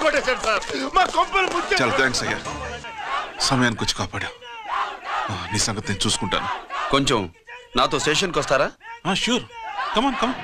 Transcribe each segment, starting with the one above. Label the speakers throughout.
Speaker 1: కొట్టేశాడు సార్. మా కొంపలు ముచ్చాడు.
Speaker 2: చాలా థ్యాంక్స్ అయ్యా, సమయానికి వచ్చి కాపాడా. నీ సంగతి నేను చూసుకుంటాను.
Speaker 3: కొంచెం నాతో స్టేషన్కి వస్తారా?
Speaker 2: షూర్, కమాన్ కమాన్.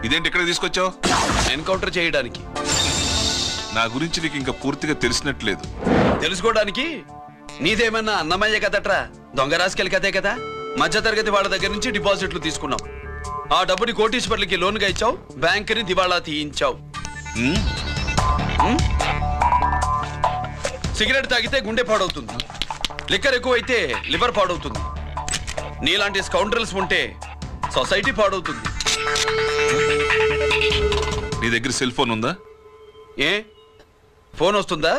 Speaker 2: ఇదేంటి ఇక్కడ తీసుకొచ్చావు?
Speaker 3: ఎన్కౌంటర్ చేయడానికి.
Speaker 2: నా గురించి నీకు ఇంకా పూర్తిగా తెలిసినట్లేదు.
Speaker 3: తెలుసుకోవడానికి నీదేమన్నా అన్నమయ్య కదట్రా, దొంగ రాసుకెళ్ళి కదే కదా. మధ్య తరగతి వాళ్ళ దగ్గర నుంచి డిపాజిట్లు తీసుకున్నావు. ఆ డబ్బుని కోటీశ్వర్లకి లోన్గా ఇచ్చావు, బ్యాంకుని దివాళా తీయించావు. సిగరెట్ తాగితే గుండె పాడవుతుంది, లిక్కర్ ఎక్కువైతే లివర్ పాడవుతుంది. నీలాంటి స్కౌండ్రల్స్ ఉంటే సొసైటీ పాడవుతుంది.
Speaker 2: నీ దగ్గర సెల్ ఫోన్ ఉందా?
Speaker 3: ఏ ఫోన్ వస్తుందా?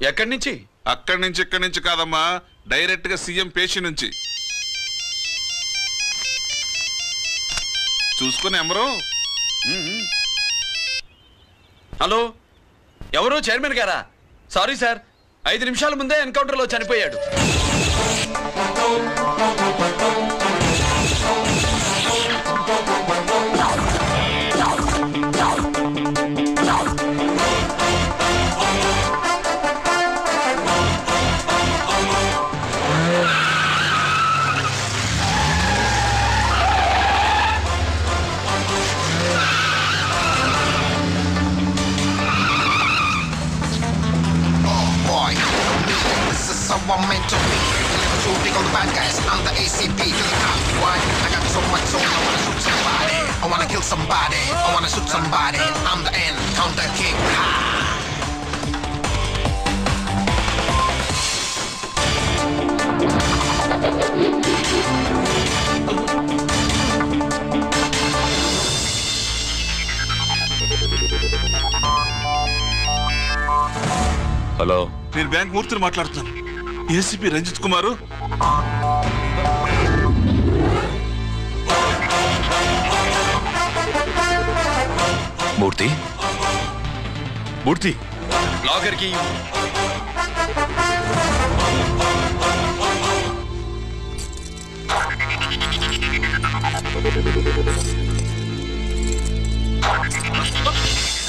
Speaker 3: ఎక్కడి నుంచి?
Speaker 2: అక్కడి నుంచి ఇక్కడి నుంచి కాదమ్మా, డైరెక్ట్ గా సీఎం పేషి నుంచి. చూసుకుని ఎవరు?
Speaker 3: హలో, ఎవరు? చైర్మన్ గారా? సారీ సార్, 5 నిమిషాల ముందే ఎన్కౌంటర్లో చనిపోయాడు.
Speaker 4: I'm meant to be. Shooting all the bad guys. I'm the ACP to the top. Why? I got so much soul. I wanna shoot somebody. I wanna kill somebody. I wanna shoot somebody. I'm the Encounter King. Ha!
Speaker 2: Hello, నేను bank మూర్తిని మాట్లాడుతున్నాను. ACP Ranjith కుమారు.
Speaker 5: మూర్తి, మూర్తి
Speaker 3: లాగర్కి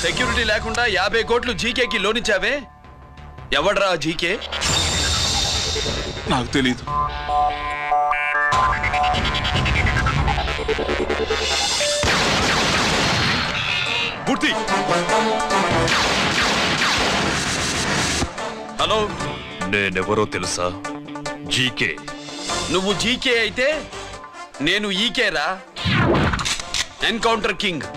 Speaker 3: security లేకుండా 50 కోట్లు జీకేకి loan ఇచ్చావే, ఎవడ్రా GK?
Speaker 2: నాకు తెలీదు.
Speaker 5: మూర్తి,
Speaker 3: hello,
Speaker 5: నేనెవరో తెలుసా? జీకే.
Speaker 3: నువ్వు జీకే అయితే నేను ఈకే రా, encounter king.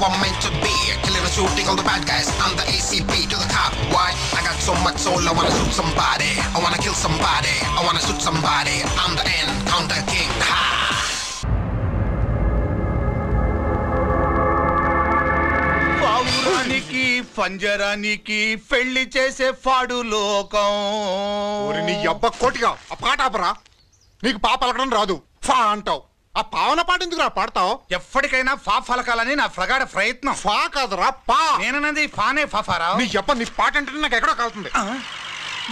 Speaker 4: I'm meant to be. Killing and shooting all the bad guys. I'm the ACP to the top. Why? I got so much soul. I wanna shoot somebody. I wanna kill somebody. I wanna shoot somebody. I'm the Encounter King. Ha!
Speaker 1: పావురానికి పంజరానికి పెళ్లి చేసే ఫాడు లోకం.
Speaker 6: నీ అబ్బ కోటిగా ఆ పాట ఆపరా. నీకు పాప పలకడం రాదు, ఫా అంటావు. ఆ పావన పాట ఎందుకు రా పాడతావు?
Speaker 1: ఎప్పటికైనా ఫా ఫలకాలని నా ప్రగాఢ ప్రయత్నం.
Speaker 6: ఫా కాదురా పా.
Speaker 1: నేనన్నది ఫానే ఫారా.
Speaker 6: నీ అబ్బ నీ పాట అంటే నాకు ఎక్కడో కాలుతుంది.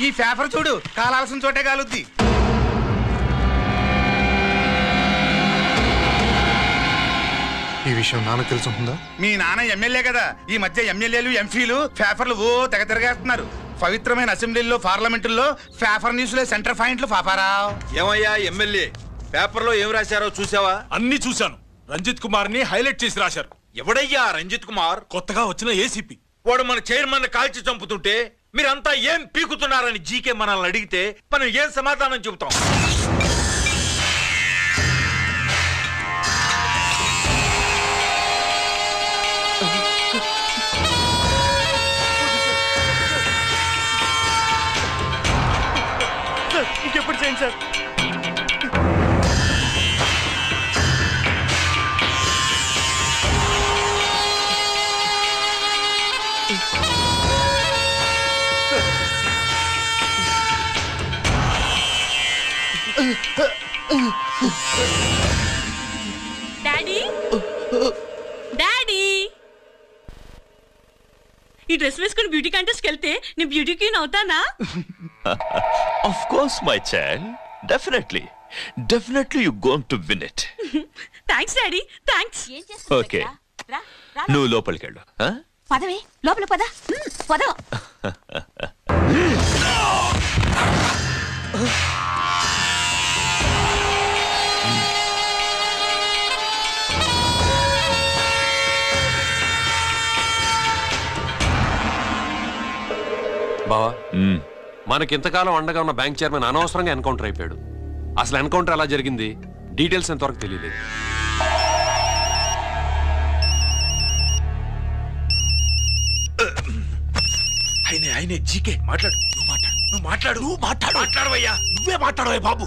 Speaker 1: ఈ పేపర్ చూడు, కాలాల్సిన చోటే కాలుద్ది.
Speaker 6: ఈ విషయం నాన్న తెలుసుంటుందా?
Speaker 1: మీ నాన్న ఎమ్మెల్యే కదా, ఈ మధ్య ఎమ్మెల్యేలు ఎంపీలు పేపర్లు ఓ తెగ తిరగేస్తున్నారు. పవిత్రమైన అసెంబ్లీల్లో పార్లమెంటుల్లో పేపర్ న్యూస్లో సెంటర్ పాయింట్లు పాపారా.
Speaker 7: ఏమయ్యా ఎమ్మెల్యే, పేపర్లో ఏం రాశారో చూసావా?
Speaker 5: అన్ని చూశాను. రంజిత్ కుమార్ ని హైలైట్ చేసి రాశారు.
Speaker 7: ఎవడయ్యా రంజిత్ కుమార్?
Speaker 5: కొత్తగా వచ్చిన ఏసీపీ.
Speaker 7: వాడు మన చైర్మన్ కాల్చి చంపుతుంటే మీరంతా ఏం పీకుతున్నారని జీకే మనల్ని అడిగితే మనం ఏం సమాధానం చెబుతాం?
Speaker 1: ఇంకెప్పుడు చేయండి సార్.
Speaker 8: డాడీ డాడీ ఈ డ్రెస్ వేసుకుని బ్యూటీ కాంటెస్ట్కి వెళ్తే నేను బ్యూటీ క్వీన్ అవుతానా?
Speaker 5: Of course my child, definitely you going to win it.
Speaker 8: Thanks daddy, thanks.
Speaker 5: Okay, నువ్వు లోపలికి వెళ్ళు.
Speaker 8: పదవే, లోపల పద. పద.
Speaker 9: బావా, మనకింతకాలం అండగా ఉన్న బ్యాంక్ చైర్మన్ అనవసరంగా ఎన్కౌంటర్ అయిపోయాడు. అసలు ఎన్కౌంటర్ ఎలా జరిగింది, డీటెయిల్స్ ఎంతవరకు తెలియలేదు.
Speaker 7: ఆయనే జీకే. మాట్లాడు, నువ్వు మాట్లాడవయ్యా.
Speaker 5: నువ్వే మాట్లాడవే బాబు.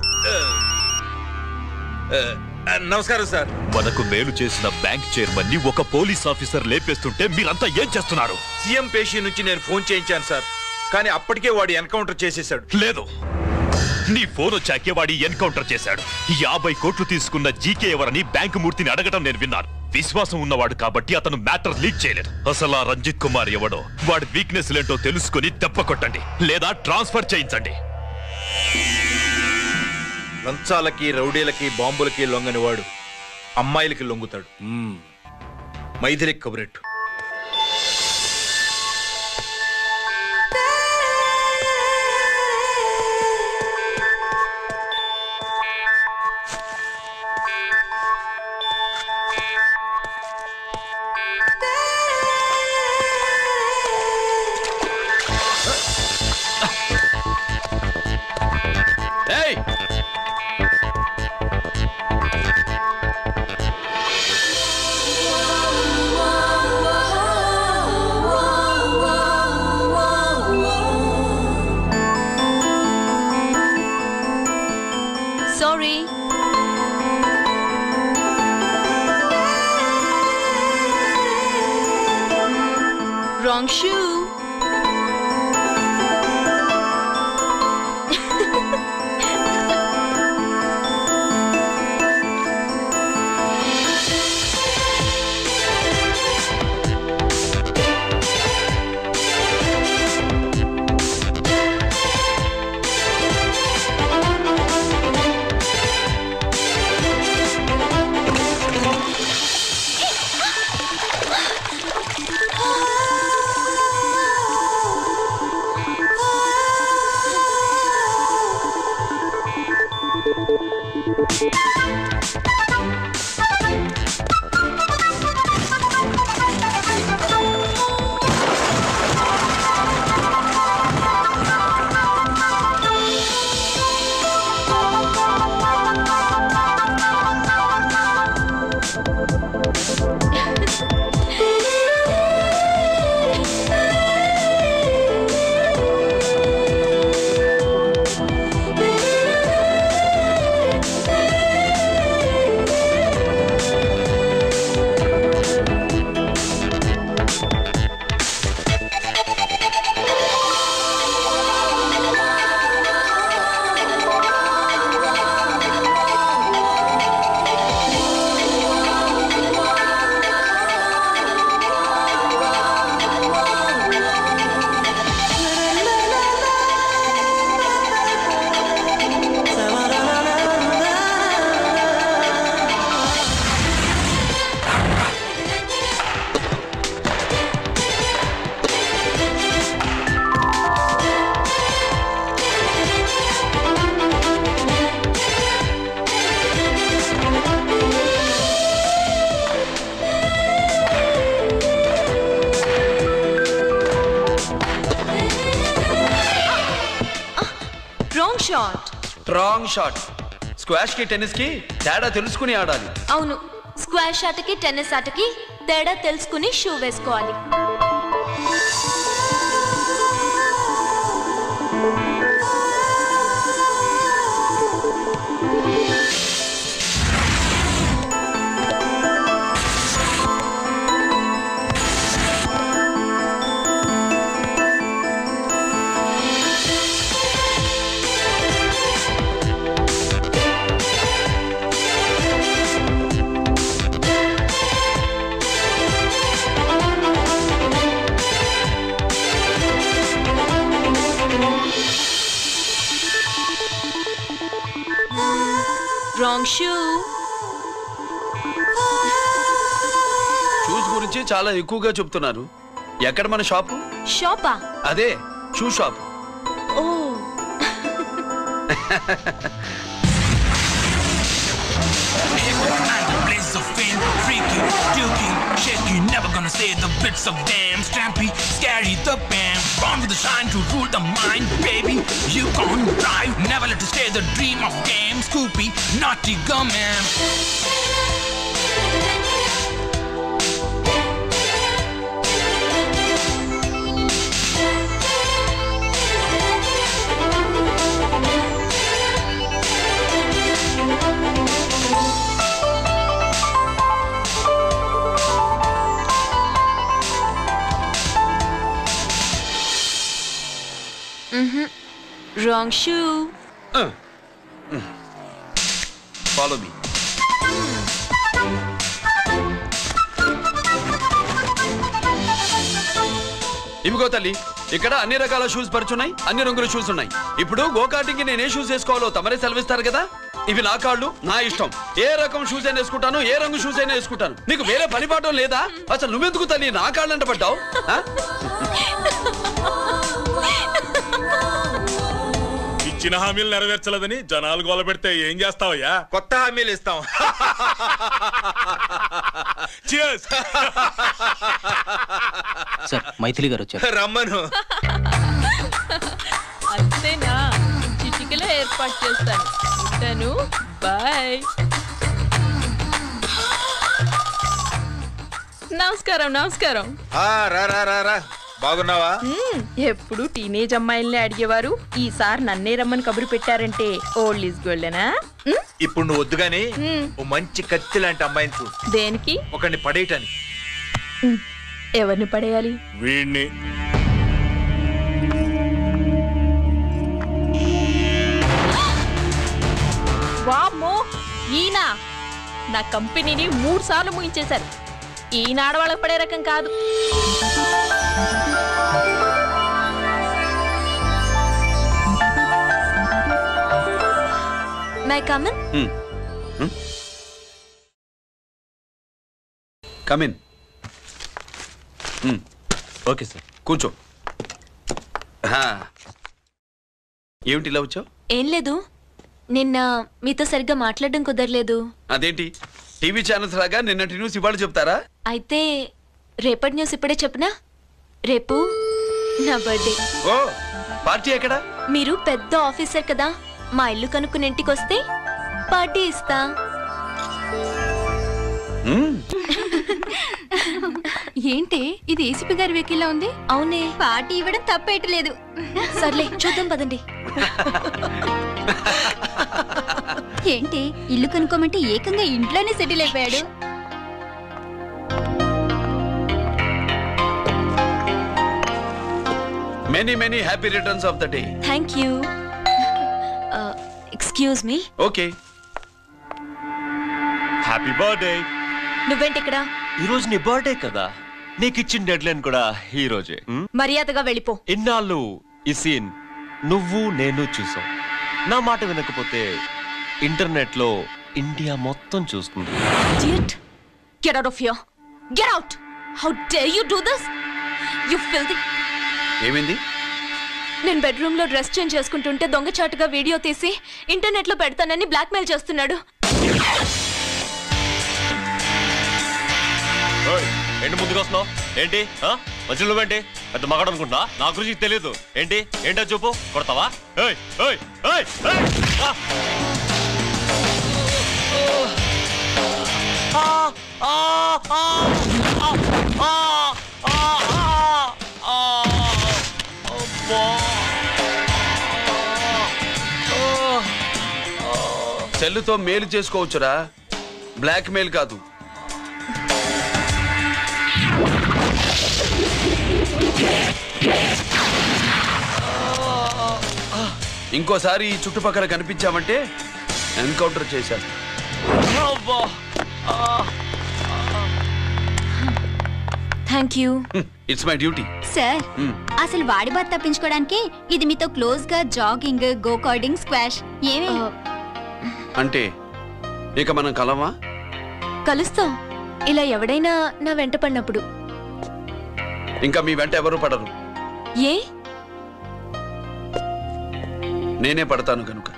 Speaker 7: నమస్కారం సార్.
Speaker 5: మనకు మేలు చేసిన బ్యాంక్ చైర్మన్ ని ఒక పోలీస్ ఆఫీసర్ లేపేస్తుంటే మీరంతా ఏం చేస్తున్నారు?
Speaker 7: సీఎం పేషీ నుంచి నేను ఫోన్ చేయించాను సార్, కానీ అప్పటికే వాడు ఎన్కౌంటర్ చేసేసాడు.
Speaker 5: లేదు, నీ ఫోన్ వచ్చాకే వాడి ఎన్కౌంటర్ చేశాడు. 50 కోట్లు తీసుకున్న జీకే ఎవరని బ్యాంకు మూర్తిని అడగటం నేను విన్నాను. విశ్వాసం ఉన్నవాడు కాబట్టి అతను మ్యాటర్ లీక్ చేయలేదు. అసలు ఆ రంజిత్ కుమార్ ఎవడో, వాడి వీక్నెస్ లేంటో తెలుసుకుని దెబ్బకొట్టండి, లేదా ట్రాన్స్ఫర్ చేయించండి.
Speaker 7: లంచాలకి, రౌడీలకి, బాంబులకి లొంగని వాడు అమ్మాయిలకి లొంగుతాడు. మైథిలికి కబురెట్టు.
Speaker 8: Wrong shoe.
Speaker 3: Wrong shot. Squash కి టెన్నిస్ కి తేడా తెలుసుకుని ఆడాలి.
Speaker 10: అవును, స్క్వాష్ ఆటకి టెన్నిస్ ఆటకి తేడా తెలుసుకుని షూ వేసుకోవాలి. Wrong shoe.
Speaker 3: షూస్ గురించి చాలా ఎక్కువగా చెప్తున్నారు. ఎక్కడ మన షాపు?
Speaker 10: షాపా?
Speaker 3: అదే షూ షాప్.
Speaker 10: ఓ
Speaker 11: Blaze of fame, freaky, dukey, shaky, never gonna say the bits of damn stampy, scary the band, born with the shine to rule the mind, baby. You gon' drive, never let it stay the dream of game, Scoopy, naughty gumman.
Speaker 10: Wrong shoe.
Speaker 3: Follow me. ఇవిగో తల్లి, ఇక్కడ అన్ని రకాల shoes పరుచున్నాయి, అన్ని రంగుల shoes ఉన్నాయి. ఇప్పుడు go-karting కి నేను ఏ షూస్ వేసుకోవాలో తమరే సెలవిస్తారు కదా. ఇవి నా కాళ్ళు, నా ఇష్టం. ఏ రకం షూస్ అయినా వేసుకుంటాను, ఏ రంగు షూస్ అయినా వేసుకుంటాను. నీకు వేరే పని పాఠం లేదా? అసలు నువ్వెందుకు తల్లి నా కాళ్ళు అంట పడ్డావు?
Speaker 5: ఇచ్చిన హామీలు నెరవేర్చలేదని జనాలు గోల పెడితే ఏం చేస్తావయ్యా?
Speaker 7: కొత్త హామీలు ఇస్తాం.
Speaker 12: సార్, మైథిలి గారు వచ్చారు.
Speaker 7: రమ్మను.
Speaker 13: అంతేనా? చిటికలో ఏర్పాటు చేస్తాను. ఉంటాను. బాయ్. నమస్కారం. నమస్కారం.
Speaker 7: రా. బాగున్నావా?
Speaker 13: ఎప్పుడు టీనేజ్ అమ్మాయిల్ని అడిగేవారు, ఈసారి నన్నే రమ్మని కబురు పెట్టారంటే ఓల్డ్ ఈజ్ గోల్డెనా?
Speaker 7: ఇప్పుడు నువ్వు వద్దు గానీ ఓ మంచి కత్తి లాంటి అమ్మాయిని చూడు.
Speaker 13: దేనికి?
Speaker 7: ఒకరిని పడేయటానికి.
Speaker 13: ఎవరిని పడేయాలి?
Speaker 5: వీణ్ణి.
Speaker 13: వామ్మో, ఈయన నా కంపెనీని 3 సార్లు ముగించేశారు. ఈయన ఆడవాళ్ళకి పడే రకం కాదు.
Speaker 10: May I come in?
Speaker 3: Come in.
Speaker 12: Okay sir.
Speaker 3: కూర్చో. ఏమిటి ఇలా వచ్చావు?
Speaker 10: ఏం లేదు, నిన్న మీతో సరిగ్గా మాట్లాడడం కుదరలేదు.
Speaker 3: అదేంటి, టీవీ ఛానల్స్ లాగా నిన్నటి న్యూస్ ఇవాళ చెప్తారా?
Speaker 10: అయితే రేపటి న్యూస్ ఇప్పుడే చెప్పనా? రేపు నా బర్త్డే.
Speaker 3: ఓ, పార్టీ ఎక్కడ?
Speaker 10: మీరు పెద్ద ఆఫీసర్ కదా, మా ఇల్లు కనుక్కుని ఇంటికి వస్తే పార్టీ ఇస్తా.
Speaker 14: ఏంటి ఇది ఏసీపీ గారి వెకిల్లా ఉంది?
Speaker 10: అవునే,
Speaker 14: పార్టీ ఇవ్వడం తప్పేయట్లేదు.
Speaker 10: సర్లే చూద్దాం పదండి.
Speaker 14: ఏంటి ఇల్లు కనుక్కోమంటే ఏకంగా ఇంట్లోనే సెటిల్ అయిపోయాడు.
Speaker 3: Many happy returns of the day.
Speaker 10: Thank you. Excuse me.
Speaker 3: Okay.
Speaker 5: Happy birthday.
Speaker 10: నువ్వేంటి ఇక్కడ?
Speaker 12: ఈ రోజు నీ బర్త్డే కదా, నీకు ఇచ్చిన డెడ్ లైన్ కూడా ఈ రోజే.
Speaker 10: మర్యాదగా వెళ్ళిపో.
Speaker 12: ఇన్నాళ్ళు ఈ సీన్ నువ్వు నేను చూసాం. నా మాట వినకపోతే ఇంటర్నెట్ లో ఇండియా మొత్తం చూస్తుంది.
Speaker 10: Idiot. Get out of here. Get out. How dare you do this? You filthy.
Speaker 3: ఏమైంది?
Speaker 10: నేను బెడ్రూమ్ లో డ్రెస్ చేంజ్ చేసుకుంటుంటే దొంగచాటుగా వీడియో తీసి ఇంటర్నెట్ లో పెడతానని బ్లాక్మెయిల్ చేస్తున్నాడు.
Speaker 12: ఏంటి ముందుకు వస్తున్నావు? ఏంటి మధ్యలో నువ్వేంటి పెద్ద మగాడు అనుకుంటా? నా గురించి తెలియదు ఏంటి? ఏంటో చూపు, కొడతావా?
Speaker 3: సెల్లుతో మేలు చేసుకోవచ్చురా, బ్లాక్ మెయిల్ కాదు. ఇంకోసారి ఈ చుట్టుపక్కల కనిపించామంటే ఎన్కౌంటర్ చేశాను.
Speaker 10: Thank you.
Speaker 3: It's my duty.
Speaker 14: Sir, అసలు వాడి బాధ తప్పించుకోవడానికి ఇది మీతో క్లోజ్ గా జాగింగ్, గో కార్డింగ్, స్క్వాష్ ఏమే?
Speaker 3: అంటే ఇక మనం కలవా?
Speaker 10: కలుస్తాం, ఇలా ఎవడైనా నా వెంట పడినప్పుడు.
Speaker 3: ఇంకా మీ వెంట ఎవరు పడరు.
Speaker 10: ఏ?
Speaker 3: నేనే పడతాను కనుక.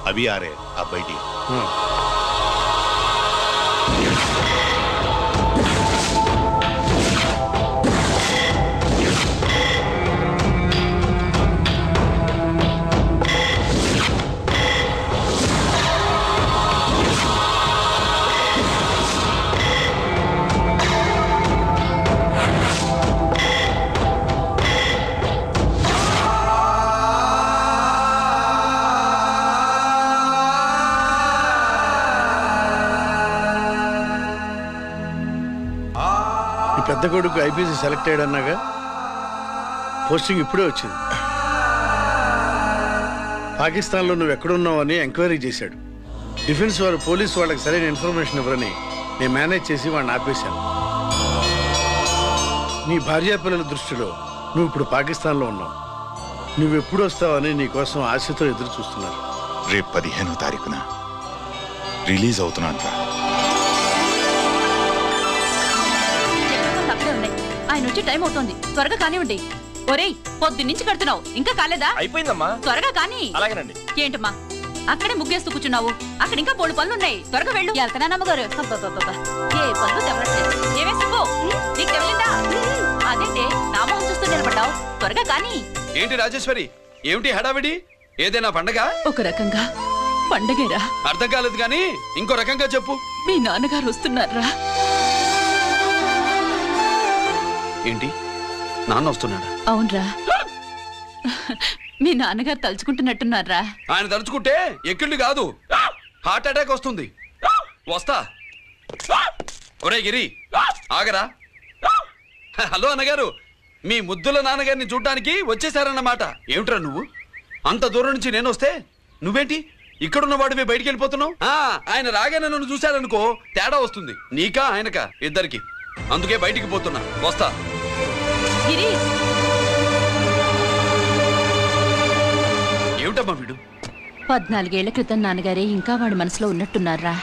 Speaker 15: अभी आ रहे आप बैठिए।
Speaker 16: పెద్ద కొడుకు ఐపీసీ సెలెక్ట్ అయ్యాడన్నాగా, పోస్టింగ్ ఇప్పుడే వచ్చింది. పాకిస్తాన్లో నువ్వు ఎక్కడున్నావు అని ఎంక్వైరీ చేశాడు. డిఫెన్స్ వారు పోలీసు వాళ్ళకి సరైన ఇన్ఫర్మేషన్ ఇవ్వరని నేను మేనేజ్ చేసి వాడిని ఆపేశాను. నీ భార్యా పిల్లల దృష్టిలో నువ్వు ఇప్పుడు పాకిస్తాన్లో ఉన్నావు. నువ్వెప్పుడు వస్తావని నీ కోసం ఆశతో ఎదురు చూస్తున్నారు.
Speaker 2: రేపు 15వ తారీఖున రిలీజ్ అవుతున్నాను రా.
Speaker 8: ఆయన వచ్చి టైం అవుతోంది, త్వరగా కానివ్వండి. ఒరేయ్, పొద్దున్నుంచి కడుతున్నావు, ఇంకా కాలేదా?
Speaker 12: అయిపోయిందమ్మా.
Speaker 8: త్వరగా కానీ.
Speaker 12: అలాగేనండి.
Speaker 8: ఏంటమ్మా అక్కడే ముగ్గేస్తూ కూర్చున్నావు? అక్కడ ఇంకా 3 పనులున్నాయి, త్వరగా వెళ్ళు. వెళ్తానా నమ్మగారు? ఏ పనులు తెవరట్లేదు. ఏమే సుబ్బు, నీకు తెవలిందా? అదేంటే నామం చూస్తూ నిలబడ్డావు, త్వరగా కానీ.
Speaker 3: ఏంటి రాజేశ్వరి, ఏమిటి హడావిడి? ఏదైనా పండగ?
Speaker 8: ఒక రకంగా పండగేరా.
Speaker 3: అర్థం కాలేదు కానీ ఇంకో రకంగా చెప్పు.
Speaker 8: మీ నాన్నగారు వస్తున్నారా?
Speaker 3: ఏంటి, నాన్న వస్తున్నాడా?
Speaker 8: అవునరా, మీ నాన్నగారు తలుచుకుంటున్నట్టున్నారా?
Speaker 3: ఆయన తలుచుకుంటే ఎక్కిళ్ళు కాదు, హార్ట్ అటాక్ వస్తుంది. వస్తా. ఒరే గిరి, ఆగరా. హలో అన్నగారు, మీ ముద్దుల నాన్నగారిని చూడ్డానికి వచ్చేసారన్నమాట. ఏమిట్రా నువ్వు? అంత దూరం నుంచి నేను వస్తే నువ్వేంటి ఇక్కడున్న వాడివి బయటికి వెళ్ళిపోతున్నావు? ఆయన రాగానే నన్ను చూశారనుకో తేడా వస్తుంది, నీకా ఆయనకా ఇద్దరికి. అందుకే బయటికి పోతున్నా, వస్తా. ఏమిటమ్మా వీడు?
Speaker 8: 14 ఏళ్ల క్రితం నాన్నగారే ఇంకా వాడి మనసులో ఉన్నట్టున్నారా?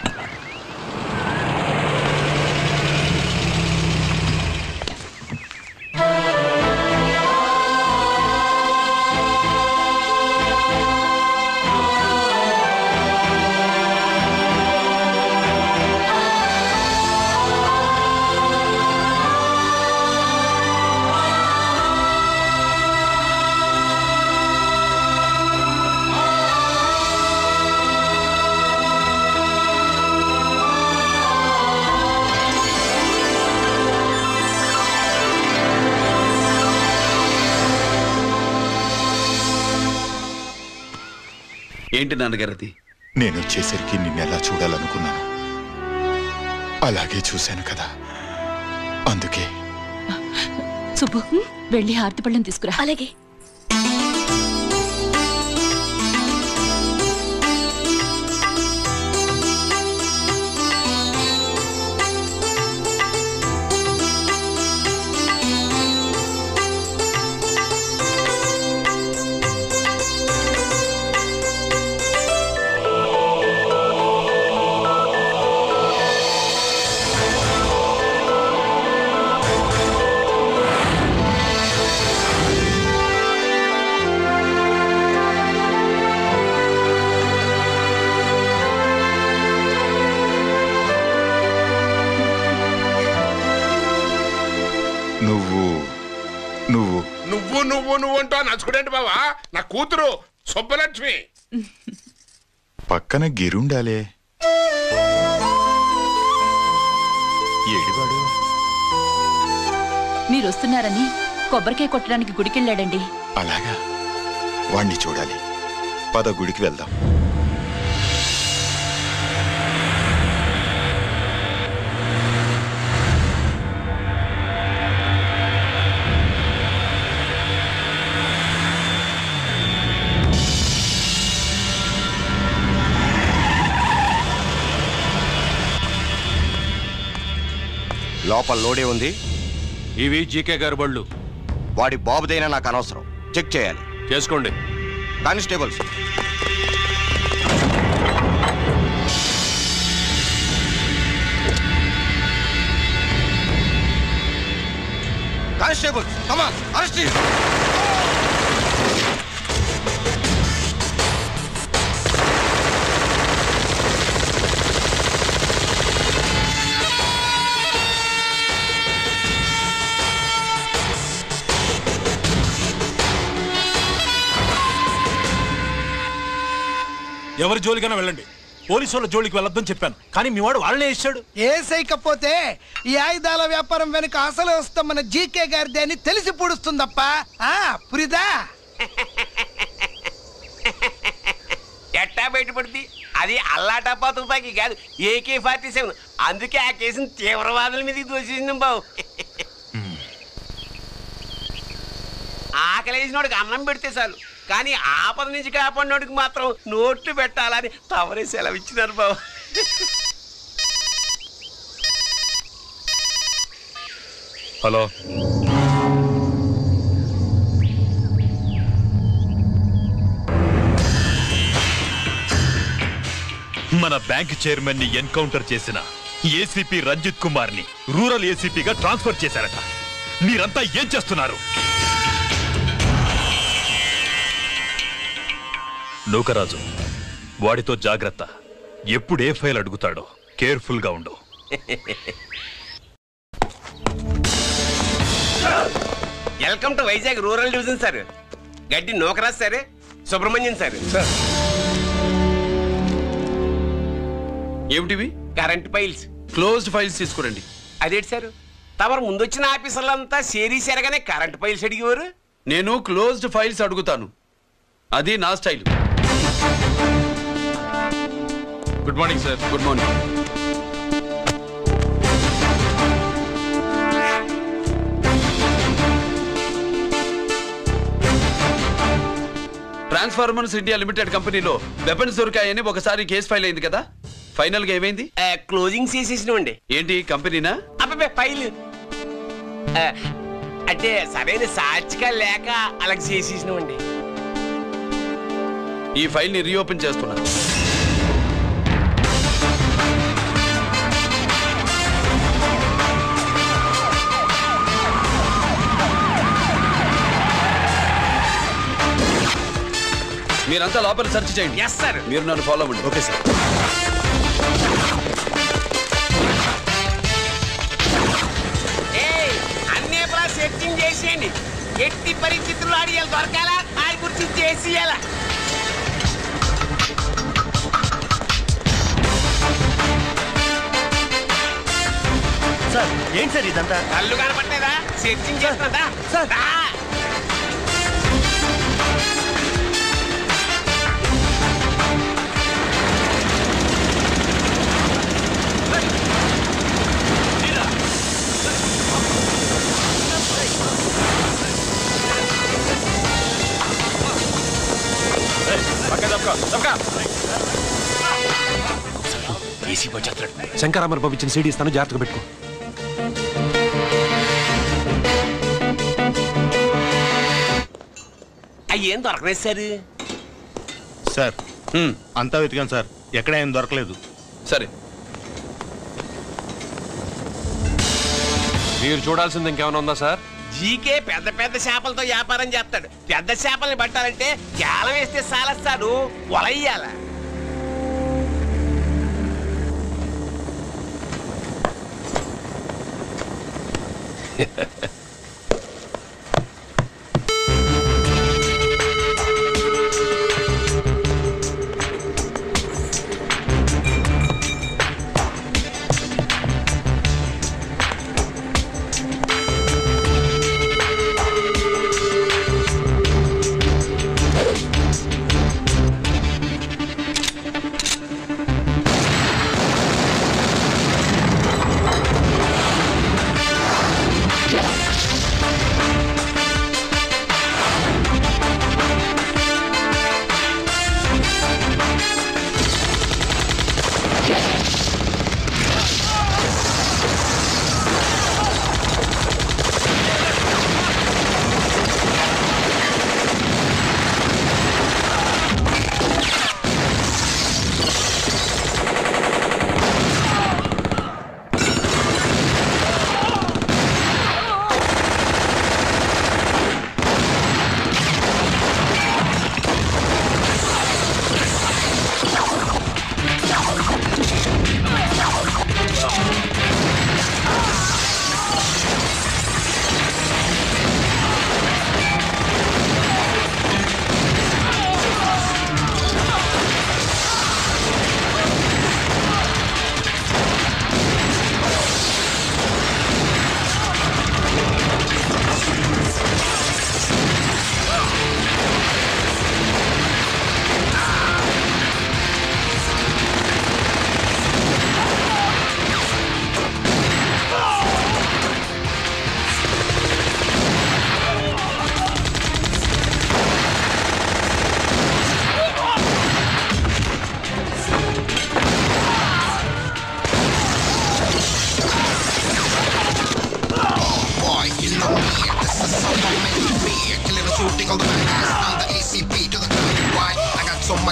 Speaker 3: ఏంటి నాన్నగారది?
Speaker 2: నేను వచ్చేసరికి నిన్నెలా చూడాలనుకున్నాను అలాగే చూశాను కదా, అందుకే.
Speaker 8: సుబ్బు, వెళ్ళి హారతి పళ్ళని తీసుకురా.
Speaker 10: అలాగే.
Speaker 17: నువ్వు అంటా నచ్చుకునేంటి బావా? నా కూతురు సుబ్బలక్ష్మి.
Speaker 2: పక్కన గిరుండాలే. ఏడివాడు?
Speaker 8: మీరు వస్తున్నారని కొబ్బరికాయ కొట్టడానికి గుడికెళ్ళాడండి.
Speaker 2: అలాగా, వాణ్ణి చూడాలి. పద గుడికి వెళ్దాం.
Speaker 12: లోపల లోడే ఉంది.
Speaker 9: ఇవి జీకే గారి బళ్ళు.
Speaker 18: వాడి బాబుదైనా నాకు అనవసరం. చెక్ చేయాలి.
Speaker 9: చేసుకోండి.
Speaker 18: Constables, constables, come on, arrest him.
Speaker 19: ఎవరి జోలికైనా వెళ్ళండి, పోలీసు వాళ్ళ జోలికి వెళ్ళొద్దని చెప్పాను, కానీ మీ వాడు వాళ్ళనే ఇచ్చాడు.
Speaker 20: ఏసైకపోతే ఈ ఆయుధాల వ్యాపారం వెనుక అసలు వస్తాం మన జీకే గారిదే అని తెలిసి పూడుస్తుందప్ప. పురిదా
Speaker 21: ఎట్టా బయటపడుతుంది? అది అల్లాటప్పా తుపాకి కాదు, AK-47. అందుకే ఆ కేసుని తీవ్రవాదుల మీదకి దోషించాం బాబు. ఆకలేసినోడికి అన్నం పెడితే చాలు, కానీ ఆపద నుంచి కాపాడినోడికి మాత్రం నోట్లు పెట్టాలని తవరే సెలవు ఇచ్చినారు బాబు.
Speaker 5: హలో, మన బ్యాంక్ చైర్మన్ ని ఎన్కౌంటర్ చేసిన ఏసీపీ రంజిత్ కుమార్ ని రూరల్ ఏసీపీగా ట్రాన్స్ఫర్ చేశారట. మీరంతా ఏం చేస్తున్నారు? నూకరాజు, వాడితో జాగ్రత్త. ఎప్పుడే ఫైల్ అడుగుతాడో కేర్ఫుల్ గా ఉండు.
Speaker 21: Welcome to Vizag rural division sir. Gaddi Nookaraj sir, Subrahmanyam sir.
Speaker 3: ఏమిటివి?
Speaker 21: Current files.
Speaker 3: క్లోజ్డ్ ఫైల్స్ తీసుకురండి.
Speaker 21: అదేంటి సార్, తమరు ముందొచ్చిన ఆఫీసర్లంతా సేరీసారగానే కరెంట్ ఫైల్స్ అడిగేవారు.
Speaker 3: నేను క్లోజ్డ్ ఫైల్స్ అడుగుతాను, అది నా style.
Speaker 5: Good morning sir.
Speaker 3: Good morning. Transformers India limited కంపెనీలో వెపన్స్ దొరికాయని ఒకసారి కేసు ఫైల్ అయింది కదా, ఫైనల్ గా ఏమైంది?
Speaker 21: క్లోజింగ్ చేసేసినండి.
Speaker 3: ఏంటి కంపెనీనా?
Speaker 21: అబ్బాయి ఫైల్ అంటే సరైన సాక్షిగా లేక అలా చేసేసినండి.
Speaker 3: ఈ ఫైల్ ని రీఓపెన్ చేస్తున్నా. మీరంతా లోపల సెర్చ్ చేయండి.
Speaker 21: Yes sir.
Speaker 3: మీరు నన్ను ఫాలో అవ్వండి.
Speaker 18: Okay sir.
Speaker 21: అన్నీ సెర్చింగ్ చేసేయండి. ఎట్టి పరిస్థితుల్లో అడియాలి దొరకాలా, ఆడి గురించి చేసేయాలా.
Speaker 18: సార్ ఏంటి సార్ ఇదంతా?
Speaker 21: కళ్ళు కనపట్టలేదా? సెర్చింగ్ చేస్తుందా సార్?
Speaker 9: శంకరామర్ పంపించిన సీడీ ఇస్తాను, జాగ్రత్తగా పెట్టుకో.
Speaker 21: అయ్యేం దొరకలేదు సార్.
Speaker 15: సార్ అంతా వెతికాను సార్, ఎక్కడ ఏం దొరకలేదు.
Speaker 3: సరే,
Speaker 9: మీరు చూడాల్సింది ఇంకేమైనా ఉందా సార్?
Speaker 21: జీకే పెద్ద పెద్ద చేపలతో వ్యాపారం చేస్తాడు. పెద్ద చేపల్ని పట్టాలంటే జాలం వేస్తే సాలస్తాడు, వలయ్యాల.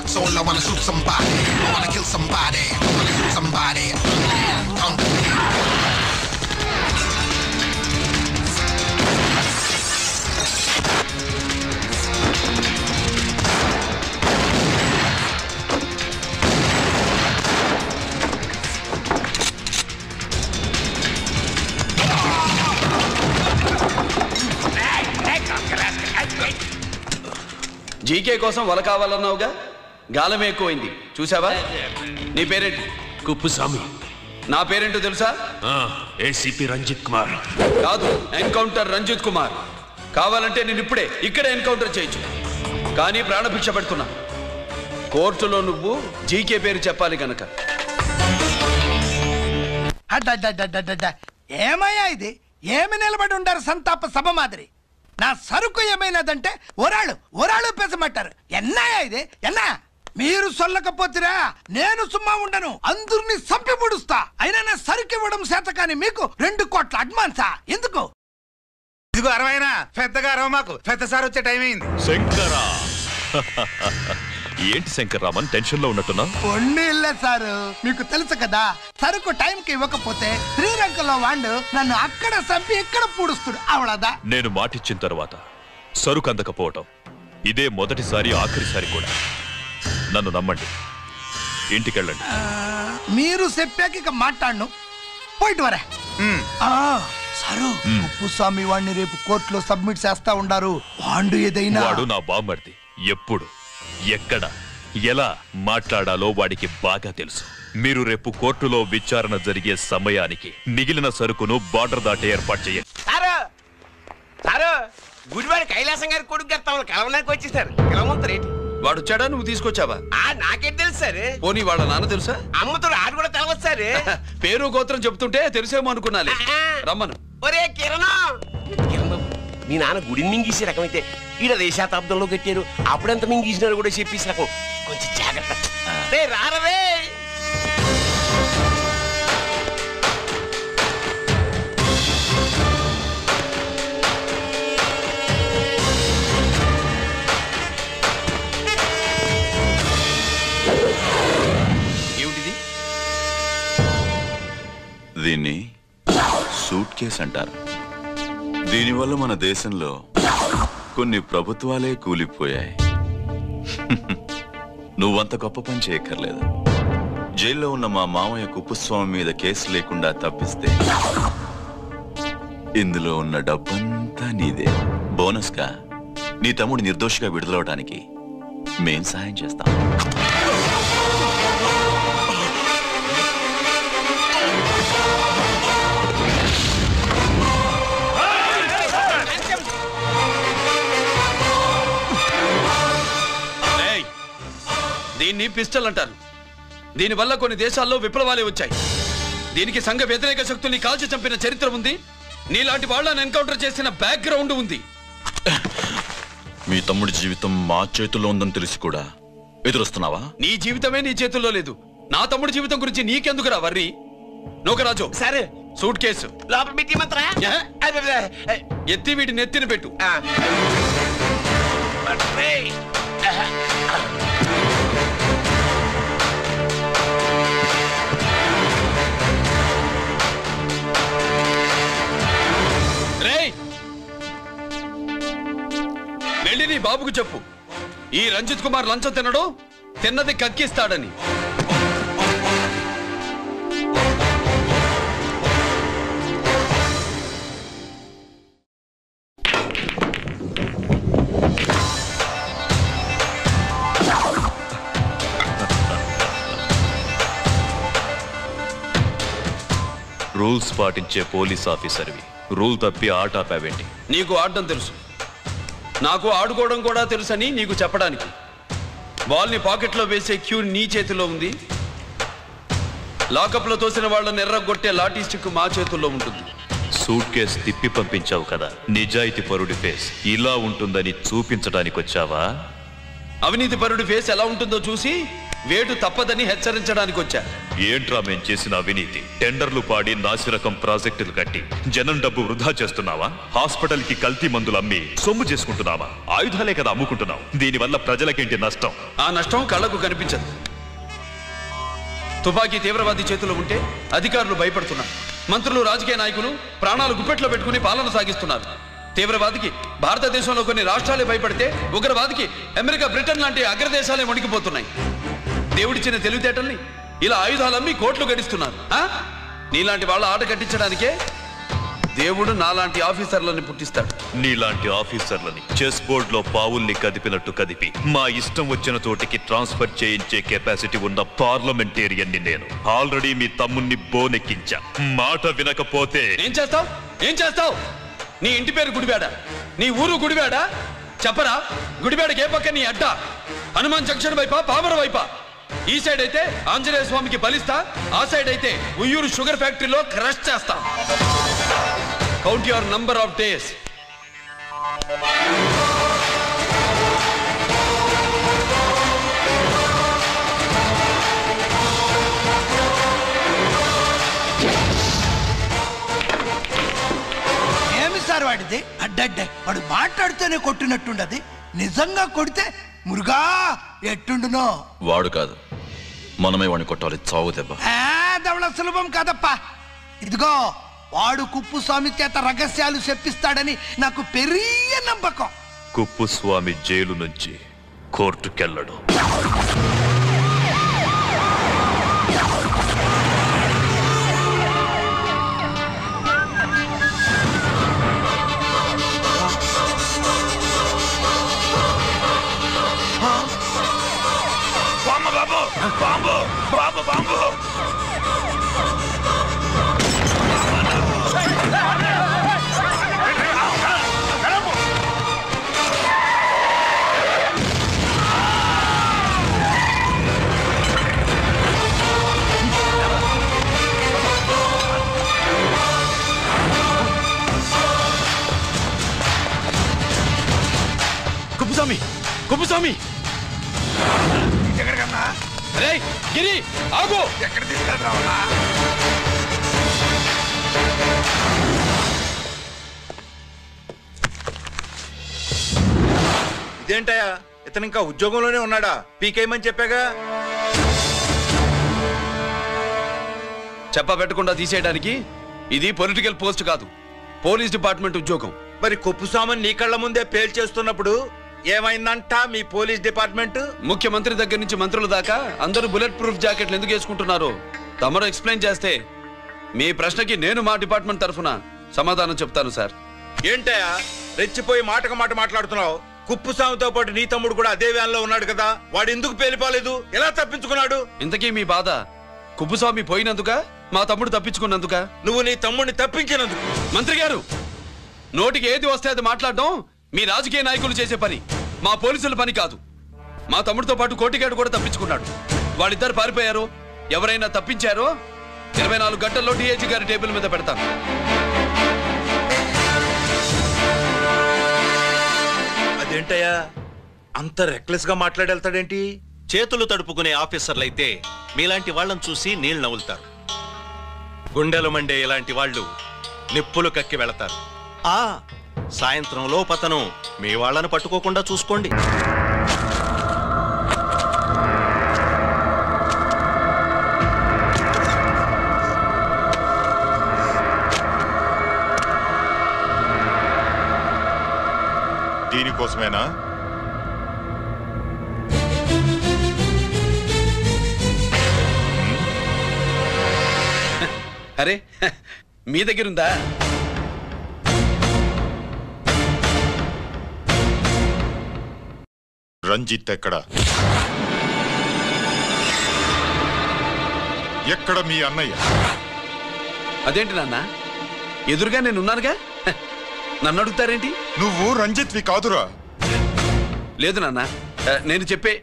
Speaker 11: my soul, I wanna shoot somebody. I wanna kill somebody. I wanna shoot somebody.
Speaker 3: GK కోసం వల కావాలన్నావుగా, గాలమే ఎక్కువైంది చూసావా? నీ పేరేంటి?
Speaker 9: కుప్పుస్వామి.
Speaker 3: నా పేరేంటో తెలుసా?
Speaker 9: ఏసీపీ రంజిత్ కుమార్.
Speaker 3: కాదు, ఎన్కౌంటర్ రంజిత్ కుమార్. కావాలంటే నేను ఇప్పుడే ఇక్కడే ఎన్కౌంటర్ చేయొచ్చు, కానీ ప్రాణభిక్ష పెడుతున్నా. కోర్టులో నువ్వు జీకే పేరు చెప్పాలి గనక.
Speaker 20: ఏమయ్యా ఇది? ఏమి నిలబడి ఉండారు సంతాప సభ మాదిరి? నా సరుకు ఏమైనదంటే ఒరాళ్ళు పెసమంటారు. ఎన్నాయా ఇది? ఎన్నా మీరు సొల్లకపోతురా నేను సుమ్మా ఉండను, అందరిని సంపి ముడుస్తా. అయినా నా సరుకు ఇవ్వడం చేత కానీ మీకు 2 కోట్ల అడ్వాన్సా? ఎందుకు?
Speaker 1: ఇదిగో అరవైనా పెద్దగా అరవ, మాకు పెద్ద సార్ వచ్చే టైం అయింది.
Speaker 5: శంకరా ఏంటి శంకర్ రామన్ టెన్షన్ లో ఉన్నట్టున్నా?
Speaker 20: ఒండి ఇల్లే సారు, మీకు తెలుసు కదా, సరుకు టైంకి ఇవ్వకపోతే శ్రీరంగంలో వాడు నన్ను అక్కడ చంపి ఇక్కడ పూడుస్తుడు. అవడదా?
Speaker 5: నేను మాటిచ్చిన తర్వాత సరుకు అందకపోవటం ఇదే మొదటిసారి, ఆఖరిసారి కూడా. నన్ను నమ్మండి, ఇంటికెళ్ళండి.
Speaker 20: మీరు చెప్పాక ఇక మాట్లాడను, పోయిట్ వరే. సారు, ఉప్పుస్వామి వాడిని రేపు కోర్టులో సబ్మిట్ చేస్తా ఉండారు. వాడు ఏదైనా
Speaker 5: వాడు నా బామ్మర్ది. ఎప్పుడు, ఎక్కడ, ఎలా మాట్లాడాలో వాడికి బాగా తెలుసు. మీరు రేపు కోర్టులో విచారణ జరిగే సమయానికి మిగిలిన సరుకును బార్డర్ దాటి ఏర్పాటు చేయండి.
Speaker 21: గుడివాడి కైలాసం గారి కొడుకు గారు తమను కలవడానికి వచ్చేసారు. కలవమంటారేంటి?
Speaker 3: వాడు వచ్చాడా, నువ్వు తీసుకొచ్చావా?
Speaker 21: నాకేం తెలుసు సార్.
Speaker 3: పోనీ వాళ్ళ నాన్న తెలుసా?
Speaker 21: అమ్మతో ఆడు కూడా తెలవచ్చు సార్.
Speaker 3: పేరు గోత్రం చెప్తుంటే తెలిసేమో అనుకున్నాలే. రమ్మను.
Speaker 21: ఒరే కిరణ్ బాబు, మీ నాన్న గుడిని మింగేసే రకమైతే ఈడ దేశాతాబ్దంలో కట్టారు. అప్పుడెంత మింగేసినారు కూడా చెప్పేసి రకం. కొంచెం జాగ్రత్త. రారవే.
Speaker 3: ఏమిటిది?
Speaker 4: దీన్ని సూట్ కేస్ అంటారు. దీనివల్ల మన దేశంలో కొన్ని ప్రభుత్వాలే కూలిపోయాయి. నువ్వంత గొప్ప పని చేయక్కర్లేదు. జైల్లో ఉన్న మా మామయ్య కుప్పుస్వామి మీద కేసు లేకుండా తప్పిస్తే ఇందులో ఉన్న డబ్బంతా నీదే. బోనస్గా నీ తమ్ముడు నిర్దోషిగా విడుదలవడానికి మేం సహాయం చేస్తాం.
Speaker 3: దీన్ని పిస్టల్ అంటారు. దీనివల్ల కొన్ని దేశాల్లో విప్లవాలే వచ్చాయి. దీనికి సంఘ వ్యతిరేక శక్తుల్ని కాల్చి చంపిన చరిత్ర ఉంది. నీలాంటి వాళ్ళని ఎన్కౌంటర్ చేసిన బ్యాక్గ్రౌండ్ ఉంది.
Speaker 4: మీ తమ్ముడి జీవితం మా చేతుల్లో ఉందని తెలిసి కూడా ఎదురొస్తున్నావా?
Speaker 3: నీ జీవితమే నీ చేతుల్లో లేదు. నా తమ్ముడి జీవితం గురించి నీకెందుకురా వర్రి? నోకరాజు, సరే సూట్ కేసు
Speaker 21: లోపల పెట్టి మంత్రా
Speaker 3: ఎత్తి వీటిని ఎత్తిన పెట్టు. వెళ్ళి నీ బాబుకు చెప్పు, ఈ రంజిత్ కుమార్ లంచం తినడు, తిన్నది కక్కిస్తాడని.
Speaker 5: రూల్స్ పాటించే పోలీస్ ఆఫీసర్వి రూల్ తప్పి ఆట ఆపావేంటి?
Speaker 3: నీకు ఆడడం తెలుసు, నాకు ఆడుకోవడం కూడా తెలుసని నీకు చెప్పడానికి. బాల్ని పాకెట్లో వేసే క్యూ నీ చేతిలో ఉంది. లాకప్లో తోసిన వాళ్ళని ఎర్రగొట్టే లాఠీ స్టిక్ మా చేతుల్లో ఉంటుంది.
Speaker 5: సూట్ కేసు తిప్పి పంపించావు కదా, నిజాయితీ పరుడి ఫేస్ ఇలా ఉంటుందని చూపించడానికి వచ్చావా?
Speaker 3: అవినీతి పరుడి ఫేస్ ఎలా ఉంటుందో చూసి వేటు తప్పదని హెచ్చరించడానికి వచ్చా.
Speaker 5: ఏంట్రా మేం చేసిన అవినీతి? టెండర్లు పాడి నాసిరకం ప్రాజెక్టులు కట్టి జనం డబ్బు వృధా చేస్తున్నావా? హాస్పిటల్ కి కల్తీ మందులు అమ్మి సొమ్ము చేసుకుంటున్నావా? ఆయుధాలే కదా అమ్ముకుంటున్నావు. దీనివల్ల ప్రజలకేంటి నష్టం?
Speaker 3: ఆ నష్టం కళ్ళకు కనిపించదు. తుపాకీ తీవ్రవాది చేతిలో ఉంటే అధికారులు భయపడుతున్నారు. మంత్రులు, రాజకీయ నాయకులు ప్రాణాలు గుప్పెట్లో పెట్టుకుని పాలన సాగిస్తున్నారు. తీవ్రవాదికి భారతదేశంలో కొన్ని రాష్ట్రాలే భయపడితే ఉగ్రవాదికి అమెరికా, బ్రిటన్ లాంటి అగ్రదేశాలే వణికిపోతున్నాయి. దేవుడిచ్చిన తెలివితేటల్ని ఇలా ఆయుధాలమ్మి కోట్లు గడిస్తున్నారు. నీలాంటి వాళ్ళ ఆట కట్టించడానికే దేవుడు నాలాంటి ఆఫీసర్లని పుట్టిస్తాడు.
Speaker 5: నీలాంటి ఆఫీసర్లని చెస్ బోర్డ్ లో పావుల్ని కదిపినట్టు కదిపి మా ఇష్టం వచ్చిన చోటికి ట్రాన్స్ఫర్ చేయించే కెపాసిటీ ఉన్న పార్లమెంటేరియన్ ని నేను. ఆల్రెడీ మీ తమ్ముణ్ణి బోనెక్కించా. మాట వినకపోతే
Speaker 3: ఏం చేస్తావు? ఏం చేస్తావు? నీ ఇంటి పేరు గుడివాడ, నీ ఊరు గుడివాడ. చెప్పరా, గుడివాడకి ఏ పక్క నీ అడ్డ? హనుమాన్ జంక్షన్ వైపా, పామర వైపా? ఈ సైడ్ అయితే ఆంజనేయ స్వామికి బలిస్తా, ఆ సైడ్ అయితే ఉయ్యూరు షుగర్ ఫ్యాక్టరీలో క్రష్ చేస్తా. Count your number of days.
Speaker 20: ఏమి సార్ వాడిది? అడ్డడ్డే వాడు మాట్లాడితేనే కొట్టినట్టుండది. నిజంగా కొడితే మురుగా ఎట్టుండునో.
Speaker 4: వాడు కాదు, మనమే వాడిని కొట్టాలి. చావు దెబ్బ.
Speaker 20: దవళ సులభం కాదప్పా. ఇదిగో వాడు కుప్పుస్వామి చేత రహస్యాలు చెప్పిస్తాడని నాకు పెరియ నమ్మకం.
Speaker 5: కుప్పుస్వామి జైలు నుంచి కోర్టుకెళ్ళడు.
Speaker 17: Bomb bomb bomb.
Speaker 3: Kuppuswamy, Kuppuswamy.
Speaker 17: ఎక్కడికన్నా?
Speaker 3: అరే గిరి, ఆగు.
Speaker 17: ఎక్కడ తీసుకెళ్తావా?
Speaker 7: ఇదేంటయ్యా, ఇతను ఇంకా ఉద్యోగంలోనే ఉన్నాడా? పీకేయమని చెప్పాగా.
Speaker 3: చెప్ప పెట్టకుండా తీసేయడానికి ఇది పొలిటికల్ పోస్ట్ కాదు, పోలీస్ డిపార్ట్మెంట్ ఉద్యోగం.
Speaker 7: మరి కుప్పుస్వామిని నీ కళ్ళ ముందే పేల్చేస్తున్నప్పుడు ఏమైందంట మీ పోలీస్ డిపార్ట్మెంట్?
Speaker 3: ముఖ్యమంత్రి దగ్గర నుంచి మంత్రుల దాకా అందరూ బుల్లెట్ ప్రూఫ్ జాకెట్లు ఎందుకు వేసుకుంటున్నారు తమరు ఎక్స్ప్లెయిన్ చేస్తే మీ ప్రశ్నకి నేను మా డిపార్ట్మెంట్ తరఫున సమాధానం చెప్తాను సార్.
Speaker 7: ఏంటయ్యా రెచ్చిపోయి మాటకు మాట మాట్లాడుతున్నావు? కుప్పుస్వామితో పాటు నీ తమ్ముడు కూడా అదే వ్యాన్ లో ఉన్నాడు కదా, వాడు ఎందుకు పేలిపోలేదు? ఎలా తప్పించుకున్నాడు?
Speaker 3: ఇంతకీ మీ బాధ కుప్పుస్వామి పోయినందుక, మా తమ్ముడు తప్పించుకున్నందుక?
Speaker 7: నువ్వు నీ తమ్ముడిని తప్పించినందుకు.
Speaker 3: మంత్రి గారు, నోటికి ఏది వస్తే అది మాట్లాడడం మీ రాజకీయ నాయకులు చేసే పని, మా పోలీసుల పని కాదు. మా తమ్ముడితో పాటు కోటిగాడు కూడా తప్పించుకున్నాడు. వాళ్ళిద్దరు పారిపోయారు. ఎవరైనా తప్పించారో 24 గంటల్లో డిఐజీ గారి టేబుల్ మీద పెడతాను.
Speaker 7: అదేంటయ్యా అంత రెక్లెస్ గా మాట్లాడేళ్తాడేంటి?
Speaker 6: చేతులు తడుపుకునే ఆఫీసర్లైతే మీలాంటి వాళ్ళని చూసి నీళ్ళు నవ్వులుతారు. గుండెలు మండే ఇలాంటి వాళ్ళు నిప్పులు కక్కి వెళతారు. సాయంత్రంలో పతను మీ వాళ్ళను పట్టుకోకుండా చూసుకోండి.
Speaker 17: దీనికోసమేనా?
Speaker 3: అరే మీ దగ్గరుందా?
Speaker 17: రంజిత్ ఎక్కడ? ఎక్కడ మీ అన్నయ్య?
Speaker 3: అదేంటి నాన్న, ఎదురుగా నేనున్నానుగా, నన్ను అడుగుతారేంటి?
Speaker 17: నువ్వు రంజిత్వి కాదురా.
Speaker 3: లేదు నాన్న, నేను చెప్పే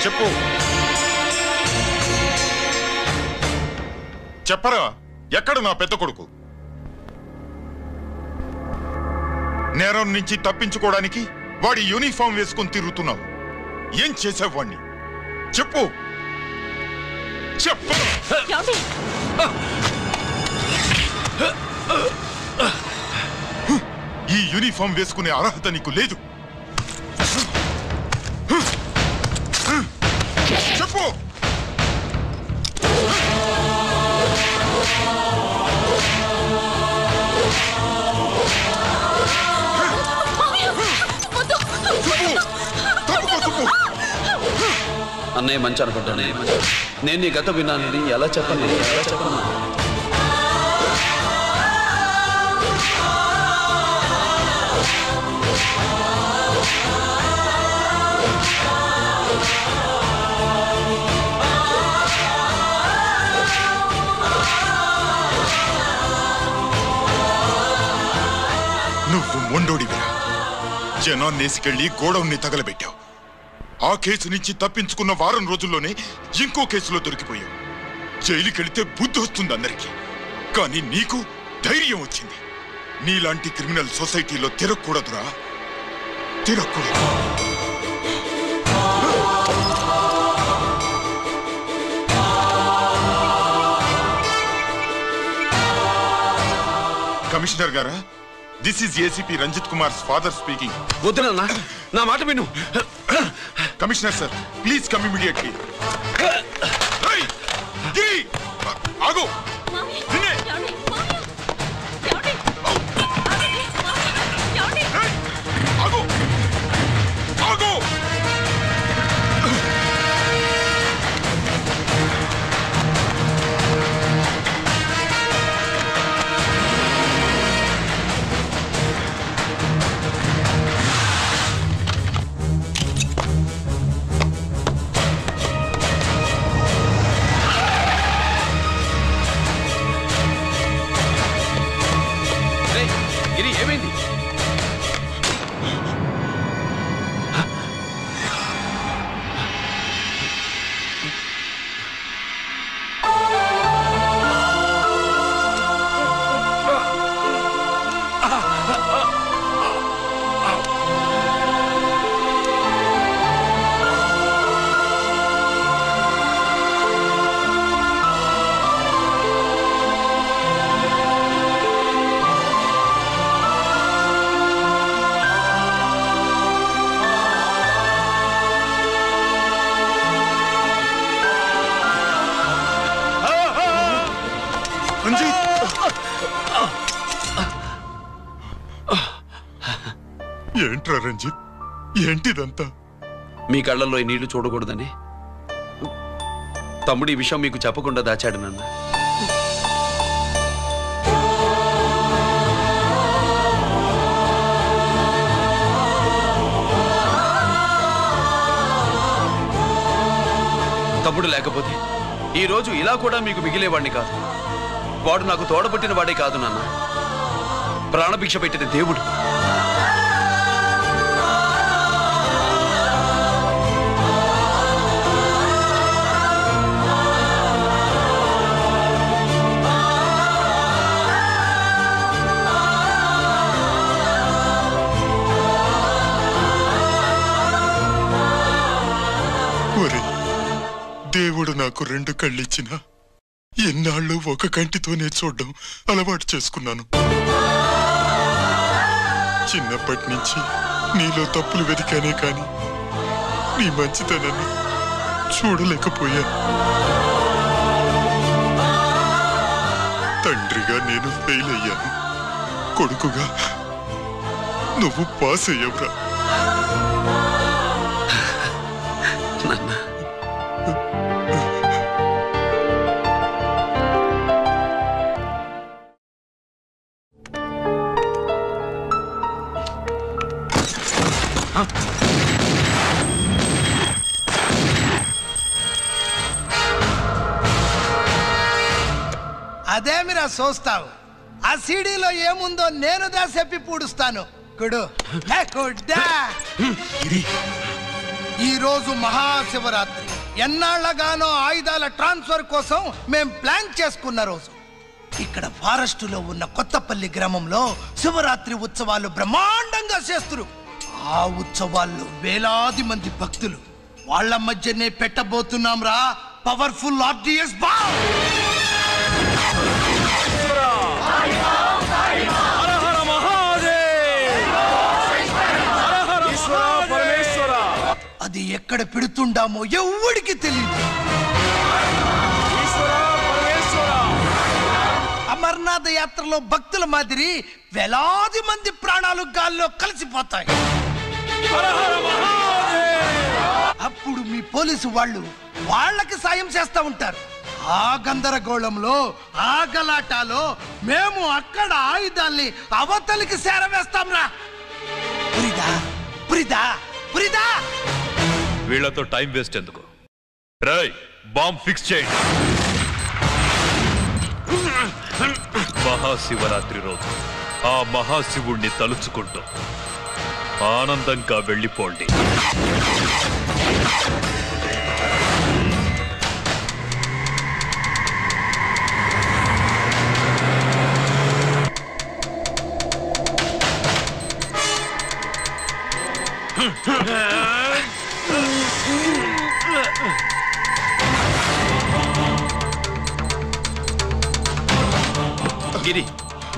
Speaker 17: చెప్పు. చెప్పరా, ఎక్కడ నా పెద్ద కొడుకు?
Speaker 13: నేరం నుంచి తప్పించుకోవడానికి వాడి యూనిఫామ్ వేసుకొని తిరుగుతున్నావు. ఏం చేసావు వాణ్ణి? చెప్పు చెప్పు. ఈ యూనిఫామ్ వేసుకునే అర్హత నీకు లేదు. చెప్పు.
Speaker 3: అన్నయ్య మంచి అనుకుంటానే. నేను నీ గత విన్నానని ఎలా చెప్పను?
Speaker 13: నువ్వు మొండోడివిరా. జనాన్నేసుకెళ్లి గోడౌన్ని తగలబెట్టావు. ఆ కేసు నుంచి తప్పించుకున్న వారం రోజుల్లోనే ఇంకో కేసులో దొరికిపోయావు. జైలుకెళ్తే బుద్ధి వస్తుంది అందరికీ, కానీ నీకు ధైర్యం వచ్చింది. నీలాంటి క్రిమినల్ సొసైటీలో తిరగకూడదురా, తిరగకూడదు. కమిషనర్ గారా, this is ACP Ranjith Kumar father speaking.
Speaker 3: వద్దునన్నా, నా మాట విను.
Speaker 13: Commissioner sir, please come immediately. ఆగు. ఆగు. ఆగు.
Speaker 3: ఏమైంది?
Speaker 13: ఏంట్రా రంజిత్, ఏంటిదంతా?
Speaker 3: మీ కళ్ళల్లో ఈ నీళ్లు చూడకూడదని తమ్ముడు ఈ విషయం మీకు చెప్పకుండా దాచాడు నాన్న. తమ్ముడు లేకపోతే ఈ రోజు ఇలా కూడా మీకు మిగిలేవాడిని కాదు. వాడు నాకు తోడబుట్టిన వాడే కాదు నాన్న, ప్రాణభిక్ష పెట్టిన దేవుడు.
Speaker 13: దేవుడు నాకు 2 కళ్ళిచ్చినా ఎన్నాళ్ళు ఒక కంటితోనే చూడడం అలవాటు చేసుకున్నాను. చిన్నప్పటి నుంచి నీలో తప్పులు వెతికానే కాని నీ మంచితనాన్ని చూడలేకపోయాను. తండ్రిగా నేను ఫెయిల్ అయ్యాను, కొడుకుగా నువ్వు పాస్ అయ్యావురా.
Speaker 20: అదేమిరా చూస్తావు? ఆ సీడీలో ఏముందో నేను దాసెప్పి పూడుస్తాను. కుడు ఈ రోజు మహాశివరాత్రి. ఎన్నాళ్లగానో ఆయుధాల ట్రాన్స్ఫర్ కోసం మేం ప్లాన్ చేసుకున్న రోజు. ఇక్కడ ఫారెస్ట్ లో ఉన్న కొత్తపల్లి గ్రామంలో శివరాత్రి ఉత్సవాలు బ్రహ్మాండంగా చేస్తున్నారు. ఆ ఉత్సవాల్లో వేలాది మంది భక్తులు వాళ్ళ మధ్యనే పెట్టబోతున్నాం రా పవర్ఫుల్ ఆర్డిఎస్ బాంబ్. అది ఎక్కడ పెడుతుండామో ఎవడికి తెలియదు. అమర్నాథ్ యాత్రలో భక్తుల మాదిరి వేలాది మంది ప్రాణాలు గాల్లో కలిసిపోతాయి. అప్పుడు మీ పోలీసు వాళ్ళు వాళ్ళకి సాయం చేస్తా ఉంటారు. ఆ గందరగోళంలో ఆ గలాటాలో మేము అక్కడ ఆయుధాల్ని అవతలికి చేరవేస్తాం రా. పురిదా పురిదా పురిదా.
Speaker 5: వీళ్లతో టైం వేస్ట్ ఎందుకు? రై బాంబ్ ఫిక్స్ చేయండి. మహాశివరాత్రి రోజు ఆ మహాశివుణ్ణి తలుచుకుంటూ ఆనందంగా వెళ్ళిపోండి.
Speaker 3: గిరి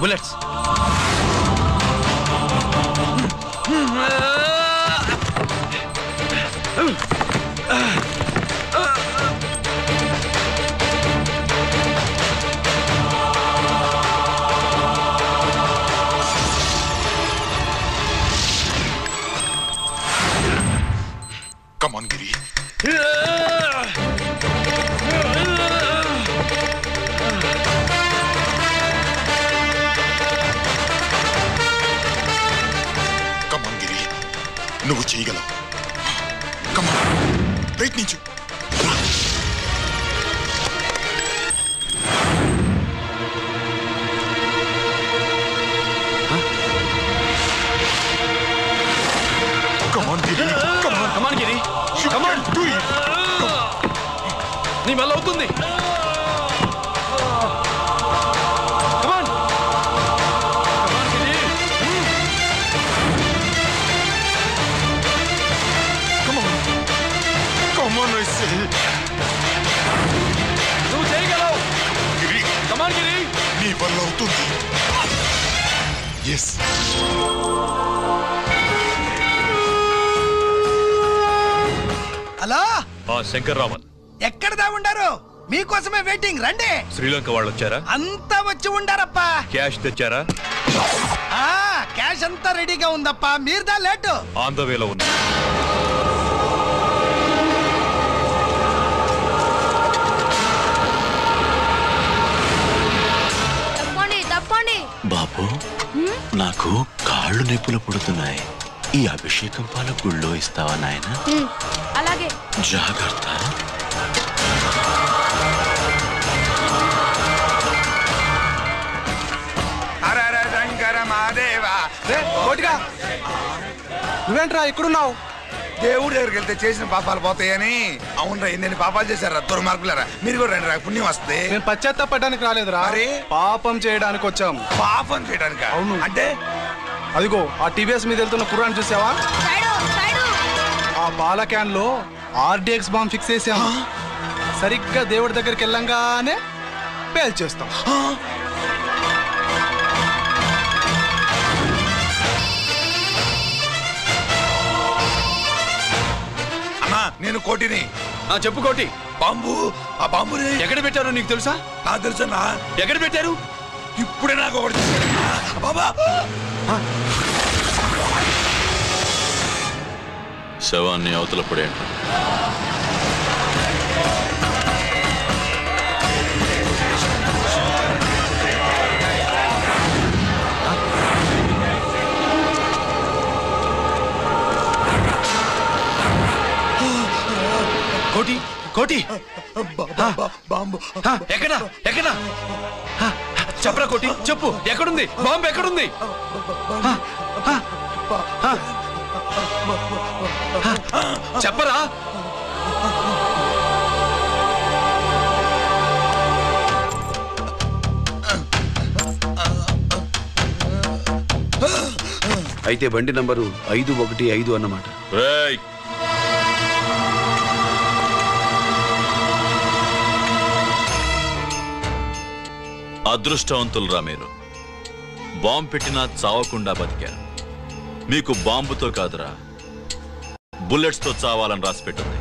Speaker 3: bullets.
Speaker 13: Come on, Giri. Come on, Giri. నువ్వు చేయగలవు. Come on. ప్రయత్నించు. Come on, Giri. Come on.
Speaker 3: Come on, Giri.
Speaker 13: You
Speaker 3: Come on.
Speaker 13: can do it.
Speaker 3: నీ వల్ల అవుతుంది. Come on. Come on, Giri.
Speaker 13: Come on. Come on, I say.
Speaker 3: నువ్వు చేయగలవు.
Speaker 13: Giri.
Speaker 3: Come on, Giri.
Speaker 13: నీ వల్ల అవుతుంది. Yes.
Speaker 20: Hello
Speaker 5: Shankarraman,
Speaker 20: ఎక్కడ దా ఉండారు? మీకోసమే వెయిటింగ్. రండి.
Speaker 5: శ్రీలంక వాళ్ళు వచ్చారా?
Speaker 20: అంతా వచ్చి ఉండారప్పా.
Speaker 5: క్యాష్ తెచ్చారా?
Speaker 20: క్యాష్ అంతా రెడీగా ఉందప్పా. మీరుదా లేటు.
Speaker 5: ఆన్ ద వేలో ఉన్నా.
Speaker 10: తప్పండి తప్పండి.
Speaker 4: బాబు, నాకు కాళ్ళు నొప్పులు పుడుతున్నాయి. ఈ అభిషేకం పాల గుళ్ళో ఇస్తావా నాయన?
Speaker 10: అలాగే.
Speaker 4: జాగ్రత్త.
Speaker 1: నువ్వేంట్రా ఇక్కడున్నావు? దేవుడి దగ్గరికి వెళ్తే చేసిన పాపాలు పోతాయని. అవునరా, ఎన్ని పాపాలు చేశారా దుర్మార్గులారా. మీరు కూడా రండి రా, పుణ్యం వస్తుంది.
Speaker 14: నేను పశ్చాత్తాపడడానికి రాలేదురా, పాపం చేయడానికి వచ్చాం.
Speaker 1: పాపం చేయడానికి?
Speaker 14: అవును.
Speaker 1: అంటే
Speaker 14: అదిగో ఆ టీవీఎస్ మీద వెళ్తున్న కుర్రాన్ని చూసావా? ఆ పాల క్యాన్ లో ఆర్డిఎక్స్ బాంబ్ ఫిక్స్ చేసాం. సరిగ్గా దేవుడి దగ్గరికి వెళ్ళంగానే పేల్చేస్తాం.
Speaker 1: అమ్మా, నేను కోటిని.
Speaker 3: చెప్పు కోటి.
Speaker 1: బాంబు, ఆ బాంబుని
Speaker 3: ఎక్కడ పెట్టారో నీకు తెలుసా?
Speaker 1: నాకు తెలుసన్నా.
Speaker 3: ఎక్కడ పెట్టారు?
Speaker 1: ఇప్పుడే నాకు ఒకటి బాబా.
Speaker 4: శవాన్ని అవతల పడేయండి.
Speaker 3: కోటి కోటి.
Speaker 1: బాంబు
Speaker 3: ఎక్కడ ఎక్కడ చెప్పరా కోటి, చెప్పు. ఎక్కడుంది బాంబు? ఎక్కడుంది? చెప్పరా. అయితే బండి నంబరు 515 అన్నమాట.
Speaker 4: అదృష్టవంతులరా మీరు. బాంబు పెట్టినా చావకుండా బతికారు. మీకు బాంబుతో కాదురా, బుల్లెట్స్ తో చావాలని రాసి పెట్టింది.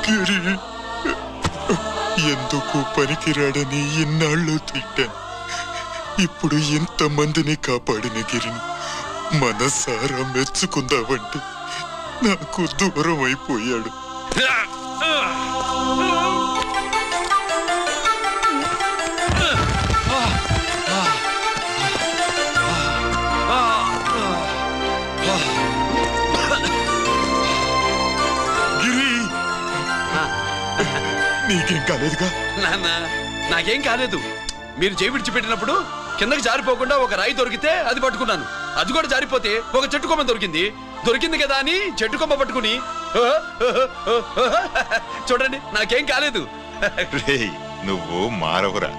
Speaker 13: గిరి ఎందుకు పనికిరాడని ఇన్నాళ్ళు తిట్టాను. ఇప్పుడు ఎంతమందిని కాపాడిన గిరిని మనసారా మెచ్చుకుందామంటే నాకు దూరం అయిపోయాడు. గిరి నీకేం కాలేదుగా?
Speaker 3: నాన్న నాకేం కాలేదు. మీరు చేయి విడిచిపెట్టినప్పుడు కిందకి జారిపోకుండా ఒక రాయి దొరికితే అది పట్టుకున్నాను. అది కూడా జారిపోతే ఒక చెట్టు కొమ్మ దొరికింది కదా అని చెట్టు కొమ్మ పట్టుకుని చూడండి నాకేం కాలేదు.
Speaker 13: రేయ్ నువ్వు మారవురా.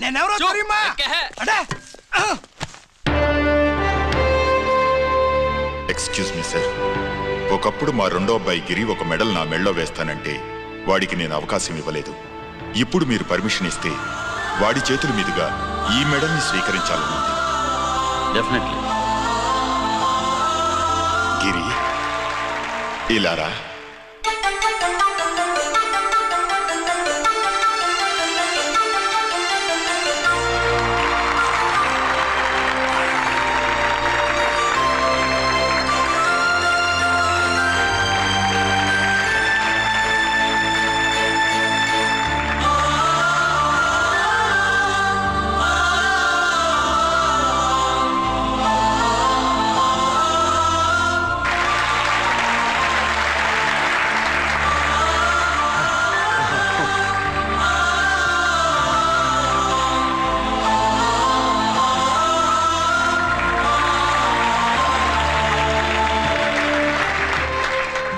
Speaker 20: నేనెవరో తెలియమా?
Speaker 13: ఎక్స్క్యూజ్ మీ సార్, ఒకప్పుడు మా రెండో అబ్బాయి గిరి ఒక మెడల్ నా మెడలో వేస్తానంటే వాడికి నేను అవకాశం ఇవ్వలేదు. ఇప్పుడు మీరు పర్మిషన్ ఇస్తే వాడి చేతుల మీదుగా ఈ మెడల్ని స్వీకరించాలనుంది.
Speaker 4: డెఫినెట్లీ.
Speaker 13: గిరి ఇలారా.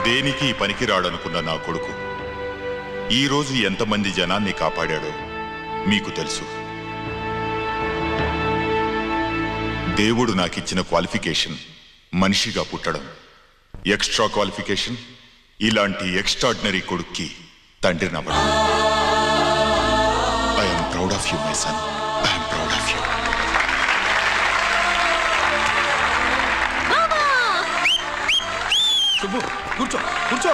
Speaker 13: దేనికి పనికిరాడనుకున్న నా కొడుకు ఈరోజు ఎంతమంది జనాన్ని కాపాడాడో మీకు తెలుసు. దేవుడు నాకిచ్చిన క్వాలిఫికేషన్ మనిషిగా పుట్టడం. ఎక్స్ట్రా క్వాలిఫికేషన్ ఇలాంటి ఎక్స్ట్రాడినరీ కొడుక్కి తండ్రి నవ్వడం. I'm proud of you my son. I'm proud of you.
Speaker 3: కూర్చో కూర్చో.